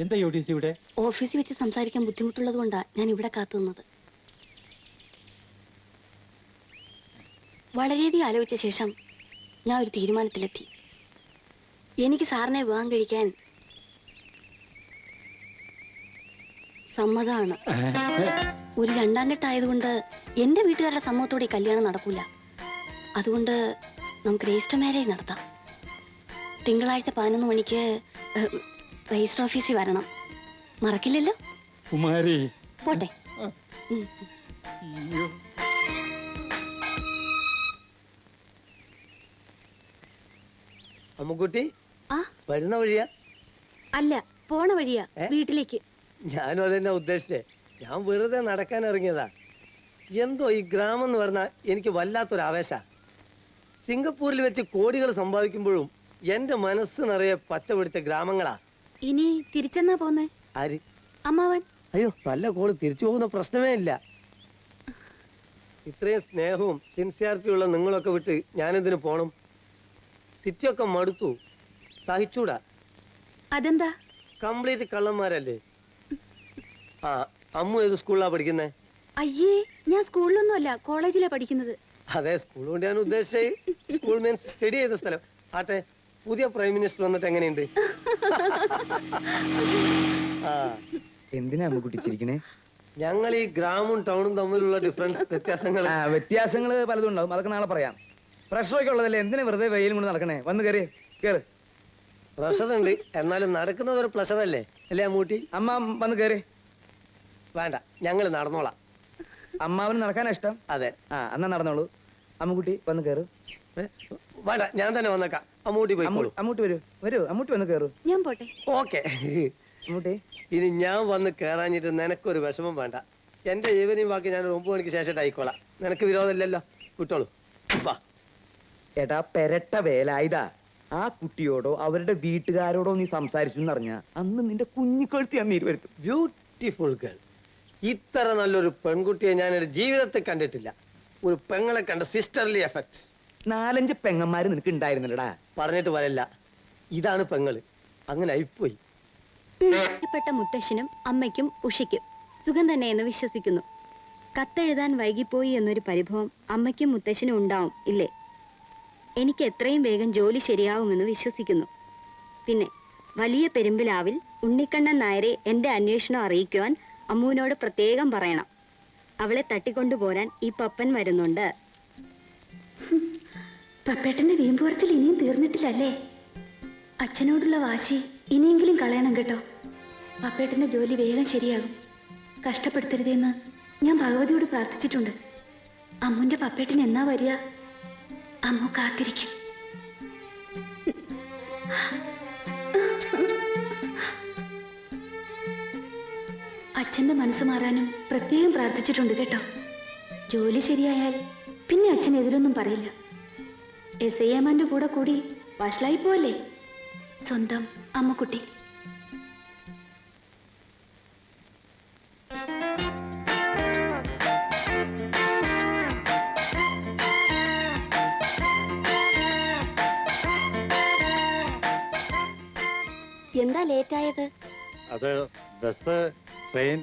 എന്താ യോടീസ് ഇവിടെ? ഓഫീസിൽ വെച്ച് സംസാരിക്കാൻ ബുദ്ധിമുട്ടുള്ളത് കൊണ്ടാ ഞാൻ ഇവിടെ കാത്തുനിന്നത്. വളരെയധികം ആലോചിച്ച ശേഷം ഞാൻ ഒരു തീരുമാനത്തിലെത്തി. എനിക്ക് സാറിനെ വിവാഹം കഴിക്കാൻ സമ്മതമാണ്. ഒരു രണ്ടാം കെട്ടായതുകൊണ്ട് എന്റെ വീട്ടുകാരുടെ സമ്മതത്തോടെ കല്യാണം നടക്കൂല. അതുകൊണ്ട് നമുക്ക് രജിസ്റ്റർ മാരേജ് നടത്താം. തിങ്കളാഴ്ച 11 മണിക്ക് രജിസ്റ്റർ ഓഫീസിൽ വരണം. മറക്കില്ലല്ലോ? കുമാരി പോട്ടെ. അമ്മുക്കുട്ടി വരുന്ന വഴിയാ? അല്ല, പോണ വഴിയാ വീട്ടിലേക്ക്. ഞാനും അതെന്നാ ഉദ്ദേശിച്ചേ. ഞാൻ വെറുതെ നടക്കാൻ ഇറങ്ങിയതാ. എന്തോ ഈ ഗ്രാമം എന്ന് പറഞ്ഞാൽ എനിക്ക് വല്ലാത്തൊരു ആവേശ. സിംഗപ്പൂരിൽ വെച്ച് കോടികൾ സമ്പാദിക്കുമ്പോഴും എന്റെ മനസ്സ് നിറയെ പച്ച പിടിച്ച ഗ്രാമങ്ങളാ. ഇനി തിരിച്ചെന്നാ പോന്നേ? ആര്? അമ്മാവൻ. അയ്യോ, നല്ല കോള് തിരിച്ചു പോകുന്ന പ്രശ്നമേ ഇല്ല. ഇത്രയും സ്നേഹവും സിൻസിയാരിറ്റിയും ഉള്ള നിങ്ങളൊക്കെ വിട്ട് ഞാനെന്തിനു പോണം? സിറ്റിയൊക്കെ മടുത്തു, സഹിച്ചൂടാ. അതെന്താ? കംപ്ലീറ്റ് കള്ളന്മാരല്ലേ. ആ, അമ്മു ഏത് സ്കൂളിലാ പഠിക്കുന്നേ? അയ്യേ, ഞാൻ സ്കൂളിലൊന്നും അല്ല, കോളേജിലാ പഠിക്കുന്നത്. അതെ, സ്കൂൾ കൊണ്ട് ഞാൻ ഉദ്ദേശിച്ച സ്കൂൾ മീൻസ് സ്റ്റഡി ചെയ്ത സ്ഥലം. ആട്ടെ, പുതിയ പ്രൈം മിനിസ്റ്റർ വന്നിട്ട് എങ്ങനെയുണ്ട്? എന്തിനാ കുട്ടിച്ചിരിക്കണേ? ഞങ്ങൾ ഈ ഗ്രാമവും ടൗണും തമ്മിലുള്ള വ്യത്യാസങ്ങൾ പലതും ഉണ്ടാവും, അതൊക്കെ നാളെ പറയാം. പ്രഷറൊക്കെ ഉള്ളതല്ലേ, എന്തിനാ വെറുതെ വെയിലും കൊണ്ട് നടക്കണേ? വന്ന് കയറി കേറ്. പ്രഷർ ഉണ്ട്, എന്നാലും നടക്കുന്നത് ഒരു പ്ലഷർ അല്ലേ അല്ലേ അമ്മൂട്ടി? അമ്മ വന്ന് കയറി. വേണ്ട, ഞങ്ങൾ നടന്നോളാം. അമ്മാവന് നടക്കാനാ ഇഷ്ടം? അതെ. എന്നാ നടന്നോളൂ. അമ്മുക്കുട്ടി വന്ന് കയറും. വേണ്ട, ഞാൻ തന്നെ വന്നേക്കാം. അമ്മൂട്ടി പോയി. അമ്മൂട്ടി വരൂ, അമ്മൂട്ടി വന്ന് കയറൂ. ഞാൻ പോട്ടെ. ഓക്കെ അമ്മൂട്ടി. ഇനി ഞാൻ വന്ന് കയറാഞ്ഞിട്ട് നിനക്കൊരു വിഷമം വേണ്ട. എന്റെ ഈവനിങ് ബാക്കി ഞാൻ 9 മണിക്ക് ശേഷം ആയിക്കോളാം. നിനക്ക് വിരോധമില്ലല്ലോ, വിട്ടോളൂ. വാ. എടാ പെരട്ട വേലായുധാ, ആ കുട്ടിയോടോ അവരുടെ വീട്ടുകാരോടോ നീ സംസാരിച്ചു എന്നറിഞ്ഞ അന്ന് നിന്റെ കുഞ്ഞിക്കൊഴുത്തി ഞാൻ നീര് വരുത്തും. Beautiful girl. ഇത്ര നല്ലൊരു പെൺകുട്ടിയെ ഞാൻ എന്റെ ജീവിതത്തിൽ കണ്ടിട്ടില്ല. ഒരു പെങ്ങളെ കണ്ട സിസ്റ്റർലി എഫക്ട്. 4-5 പെങ്ങന്മാര് നിനക്ക് ഉണ്ടായിരുന്നില്ലടാ. പറഞ്ഞിട്ട് വരല്ല, ഇതാണ് പെങ്ങള്. അങ്ങനെ ആയിപ്പോയി. പ്രിയപ്പെട്ട മുത്തശ്ശനും അമ്മയ്ക്കും ഉഷയ്ക്കും സുഖം തന്നെയെന്ന് വിശ്വസിക്കുന്നു. കത്തെഴുതാൻ വൈകിപ്പോയി എന്നൊരു പരിഭവം അമ്മയ്ക്കും മുത്തശ്ശനും ഉണ്ടാവും ഇല്ലേ? എനിക്ക് എത്രയും വേഗം ജോലി ശരിയാവുമെന്ന് വിശ്വസിക്കുന്നു. പിന്നെ വലിയ പെരുമ്പിലാവിൽ ഉണ്ണിക്കണ്ണൻ നായരെ എന്റെ അന്വേഷണം അറിയിക്കുവാൻ അമ്മുവിനോട് പ്രത്യേകം പറയണം. അവളെ തട്ടിക്കൊണ്ടുപോരാൻ ഈ പപ്പൻ വരുന്നുണ്ട്. പപ്പേട്ടന്റെ വീമ്പുറച്ചിൽ ഇനിയും തീർന്നിട്ടില്ലല്ലേ? അച്ഛനോടുള്ള വാശി ഇനിയെങ്കിലും കളയണം കേട്ടോ. പപ്പേട്ടന്റെ ജോലി വേഗം ശരിയാകും. കഷ്ടപ്പെടുത്തരുതെന്ന് ഞാൻ ഭഗവതിയോട് പ്രാർത്ഥിച്ചിട്ടുണ്ട്. അമ്മുന്റെ പപ്പേട്ടൻ എന്നാ വരിക? അമ്മു കാത്തിരിക്കും. അച്ഛന്റെ മനസ്സ് മാറാനും പ്രത്യേകം പ്രാർത്ഥിച്ചിട്ടുണ്ട് കേട്ടോ. ജോലി ശരിയായാൽ പിന്നെ അച്ഛൻ എതിരൊന്നും പറയില്ല. SIമാന്റെ കൂടെ കൂടി വഷളായി പോലെ സ്വന്തം അമ്മക്കുട്ടി. എന്താ ലേറ്റ് ആയത്? അത് ബസ്, ട്രെയിൻ,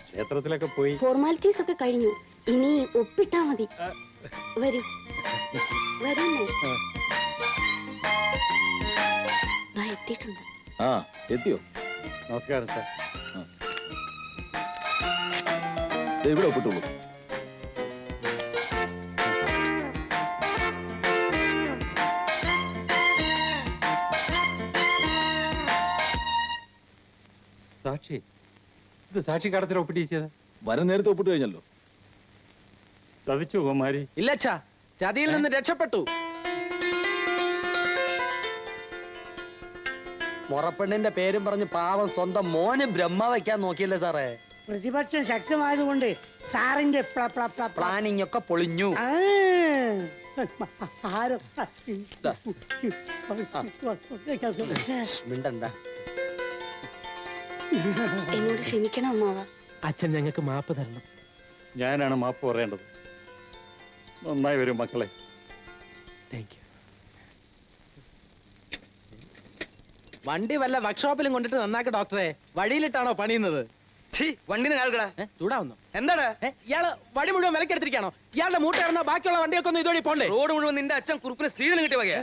ക്ഷേത്രത്തിലൊക്കെ പോയി. ഫോർമാലിറ്റീസ് ഒക്കെ കഴിഞ്ഞു. ഇനി ഒപ്പിട്ടാ മതി. വരൂ വരൂന്നേ. എത്തിയിട്ടുണ്ട്. എത്തിയോ? നമസ്കാരം സാർ. ഇവിടെ ഒപ്പിട്ടുള്ളൂ. സാക്ഷി, ഇത് സാക്ഷി കടത്തിൽ ഒപ്പിട്ടീച്ചത്? വരം നേരത്തെ ഒപ്പിട്ട് കഴിഞ്ഞല്ലോ. ചതിച്ചു കുമാരി. ഇല്ലച്ചാ, ചതിയിൽ നിന്ന് രക്ഷപ്പെട്ടു. മുറപ്പെണ്ണിന്റെ പേരും പറഞ്ഞ് പാവം സ്വന്തം മോന് ബ്രഹ്മ വയ്ക്കാൻ നോക്കിയല്ലേ സാറേ? പ്രതിപക്ഷം ശക്തമായതുകൊണ്ട് സാറിന്റെ പ്ലാനിങ് ഒക്കെ പൊളിഞ്ഞു. മിണ്ടണ്ട. എന്നോട് ക്ഷമിക്കണം അമ്മാവ. അച്ഛൻ ഞങ്ങൾക്ക് മാപ്പ് തരണം. ഞാനാണ് മാപ്പ് പറയേണ്ടത്. നന്നായി വരും മക്കളെ. Thank you. വണ്ടി വല്ല വർക്ക്ഷോപ്പിലും കൊണ്ടിട്ട് നന്നാക്ക് ഡോക്ടറെ. വഴിയിലിട്ടാണോ പണിയുന്നത്? വണ്ടിന് കാൽക്കടാ ചൂടാവുന്നു. എന്താടാ? ഇയാള് വഴി മുഴുവൻ വിലക്കെടുത്തിരിക്കാണോ? ഇയാളുടെ മൂട്ട ഇറന്ന ബാക്കിയുള്ള വണ്ടിയൊക്കെ ഒന്ന് ഇതോടി പോണ്ടേ? റോഡ് മുഴുവൻ നിന്റെ അച്ഛൻ കുറുപ്പിന് സ്ത്രീധനം കിട്ടിയ വകയാ.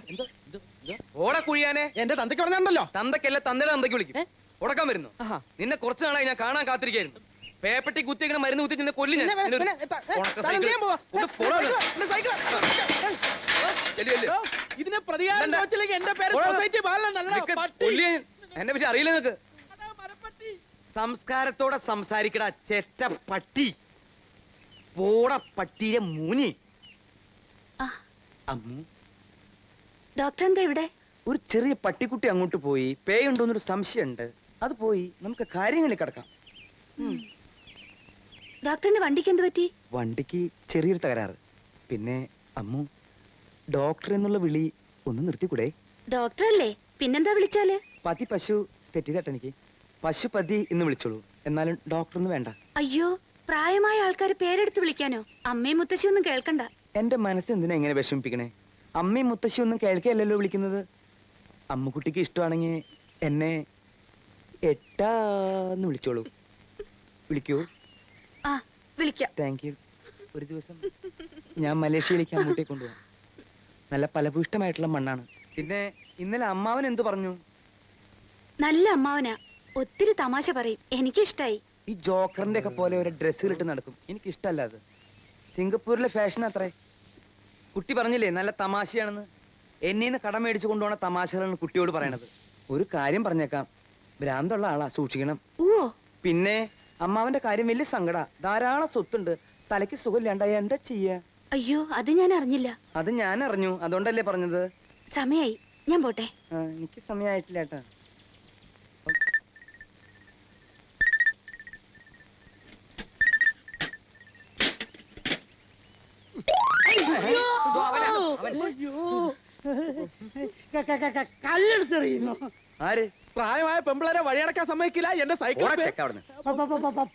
ഓടെ കുഴിയാനെ. എന്റെ തന്തയ്ക്ക് പറഞ്ഞുണ്ടല്ലോ. തന്തക്കല്ല തന്തയുടെ തന്തയ്ക്ക് വിളിക്കും. ഉടക്കാൻ വരുന്നു. ആഹാ. നിന്നെ കുറച്ച് നാളായി ഞാൻ കാണാൻ കാത്തിരിക്കായിരുന്നു. പേപ്പട്ടി കുത്തിങ്ങനെ മരുന്ന് കുത്തി നിന്നെ കൊല്ലി ഞാൻ. പിന്നെ, പിന്നെ, താൻ എന്ത് ചെയ്യാൻ പോവാ? ഇതിനെ പ്രതികാരം ഇതെന്താ? ചോദിച്ചില്ലെങ്കിൽ എന്റെ പേര് ഓടാ. സൊസൈറ്റി ബാലനല്ല, പട്ടി. എന്നെ പറ്റി അറിയില്ല നിനക്ക്. അതാ മരപ്പട്ടി. സംസ്കാരത്തോടെ സംസാരിക്കട ചെറ്റ പട്ടി. പോട പട്ടിയെ മൂനി. ആ, അമ്മു, ഡോക്ടർ എന്താ ഇവിടെ? ഒരു ചെറിയ പട്ടിക്കുട്ടി അങ്ങോട്ട് പോയി പേയുണ്ടോന്നൊരു സംശയമുണ്ട്. അത് പോയി നമുക്ക് കാര്യങ്ങളിൽ കിടക്കാം. ഡോക്ടറിന്റെ വണ്ടിക്ക് എന്ത് പറ്റി? വണ്ടിക്ക് ചെറിയൊരു തകരാറ്. പിന്നെ അമ്മു, ഡോക്ടർ എന്നുള്ള വിളി ഒന്ന് നിർത്തിക്കൂടെ? ഡോക്ടർ അല്ലേ, പിന്നെന്താ വിളിച്ചാല്? പതി പശു തെറ്റിതട്ട എനിക്ക്. പശുപതി എന്ന് വിളിച്ചോളൂ. എന്നാലും ഡോക്ടർ ഒന്നും വേണ്ട. അയ്യോ, പ്രായമായ ആൾക്കാർ പേരെടുത്ത് വിളിക്കാനോ? അമ്മയും മുത്തശ്ശി ഒന്നും കേൾക്കണ്ട. എന്റെ മനസ്സ് എന്തിനാ എങ്ങനെ വിഷമിപ്പിക്കണേ? അമ്മയും മുത്തശ്ശി ഒന്നും കേൾക്കുകയല്ലല്ലോ വിളിക്കുന്നത്. അമ്മുക്കുട്ടിക്ക് ഇഷ്ടമാണെങ്കിൽ എന്നെ എട്ടാന്ന് വിളിച്ചോളൂ. വിളിക്കൂ. ആ, വിളിക്കാം. Thank you. ഒരു ദിവസം ഞാൻ മലേഷ്യയിലേക്ക് അങ്ങോട്ടേ കൊണ്ടുപോകാം. നല്ല ഫലഭൂഷ്ടമായിട്ടുള്ള മണ്ണാണ്. പിന്നെ ഇന്നലെ അമ്മാവൻ എന്തു പറഞ്ഞു? നല്ല അമ്മാവനാ, ഒത്തിരി തമാശ പറയും. എനിക്കിഷ്ടായി. ഈ ജോക്കറിന്റെ ഒക്കെ പോലെ ഒരു ഡ്രസ്സുകളിട്ട് നടക്കും. എനിക്ക് ഇഷ്ടമല്ല അത്. സിംഗപ്പൂരിലെ ഫാഷൻ അത്രേ. കുട്ടി പറഞ്ഞില്ലേ നല്ല തമാശയാണെന്ന്. എന്നീന്ന് കടം മേടിച്ചു കൊണ്ടുപോണ തമാശകളാണ് കുട്ടിയോട് പറയണത്. ഒരു കാര്യം പറഞ്ഞേക്കാം, ഭ്രാന്തുള്ള ആളാ, സൂക്ഷിക്കണം. ഓ, പിന്നെ അമ്മാവന്റെ കാര്യം വലിയ സങ്കട. ധാരാളം സ്വത്തുണ്ട്, തലയ്ക്ക് സുഖമില്ലാണ്ടായ എന്താ ചെയ്യാ? അയ്യോ, അത് ഞാൻ അറിഞ്ഞില്ല. അത് ഞാൻ അറിഞ്ഞു, അതുകൊണ്ടല്ലേ പറഞ്ഞത്. സമയായി, ഞാൻ പോട്ടെ. എനിക്ക് സമയമായിട്ടില്ല ഏട്ടാ. കല്ലെടുത്തെറിയുന്നു. ആര്? പ്രായമായ പെമ്പിളരെ വഴിയടക്കാൻ സമ്മതിക്കില്ല. എന്റെ സൈക്കിൾ ചെക്ക അവിടുന്ന്.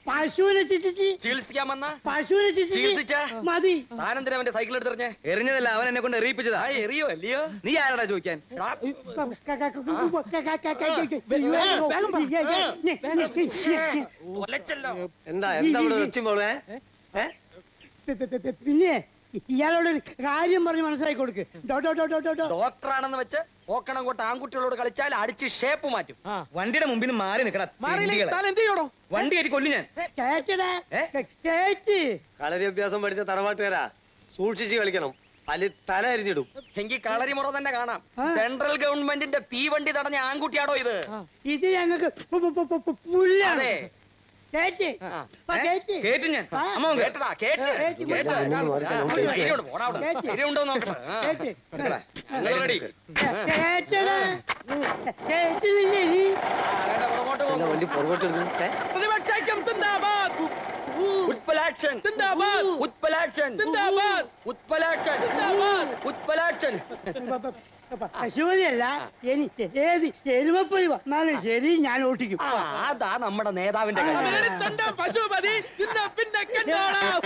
പശുവിനെ ചിച്ചിച്ച് ചികിത്സിക്കാൻ വന്ന പശുവിനെ ചിച്ചിച്ച് ചികിത്സിച്ചാ? മതി. താനെന്തിനാ അവന്റെ സൈക്കിൾ എടുത്തെറിഞ്ഞേ? എറിഞ്ഞതല്ല, അവൻ എന്നെ കൊണ്ട് എറിയിപ്പിച്ചതാ. എറിയോ അല്ലയോ? നീ ആരാടാ ചോദിക്കാൻ? എന്താ എന്താ ഇവിടെ വെച്ചുമ്പോളേ? പിന്നെ ഇയാളോട് ഒരു കാര്യം പറഞ്ഞ് മനസ്സിലാക്കി കൊടുക്ക്. ഡോക്ടറാണെന്ന് വെച്ച് ഓക്കണം കൊട്ട് ആൺകുട്ടികളോട് കളിച്ചാൽ അടിച്ച് ഷേപ്പ് മാറ്റും. വണ്ടിയുടെ മുമ്പിൽ നിന്ന് മാറി നിൽക്കടാ. താൻ എന്ത് ചെയ്യണോ? വണ്ടി കയറ്റി കൊല്ലു ഞാൻ. കളരി അഭ്യാസം പഠിച്ച തറവാട്ടുകാരാ, സൂക്ഷിച്ച് കളിക്കണം. അല്ലെ തല അരിഞ്ഞിടും. എങ്കിൽ കളരി മുറ തന്നെ കാണാം. സെൻട്രൽ ഗവൺമെന്റിന്റെ തീവണ്ടി തടഞ്ഞ ആൺകുട്ടിയാടോ ഇത്? ഇത് ഞങ്ങൾക്ക് പുല്ലാണ്. അതെ. കേറ്റ്. കേട്ടു ഞാൻ. ആ. അമ്മാവൻ കേട്ടോ? കേട്ടടാ, കേറ്റ്. കേറ്റ്. കേറ്റ്. ധൈര്യമുണ്ട്, പോടാ അവിടെ. കേറ്റ്. ധൈര്യമുണ്ടോ നോക്കട്ടെ. കേറ്റ്. ഞങ്ങൾ റെഡി. കേറ്റടാ. കേട്ടില്ലേ നീ? പ്രതിപക്ഷം സിന്ദാബാദ്. ഉത്പലാക്ഷൻ സിന്ദാബാദ്. ഉത്പലാക്ഷൻ സിന്ദാബാദ്. ഉത്പലാക്ഷൻ സിന്ദാബാദ്. ഉത്പലാക്ഷൻ. പശുപതിയല്ല, എനിക്ക് ഏത് എരുമപ്പൊലി വന്നാലും ശരി ഞാൻ ഓട്ടിക്കും. അതാ നമ്മുടെ നേതാവിന്റെ പശുപതി. പിന്നെ കണ്ടോളാം.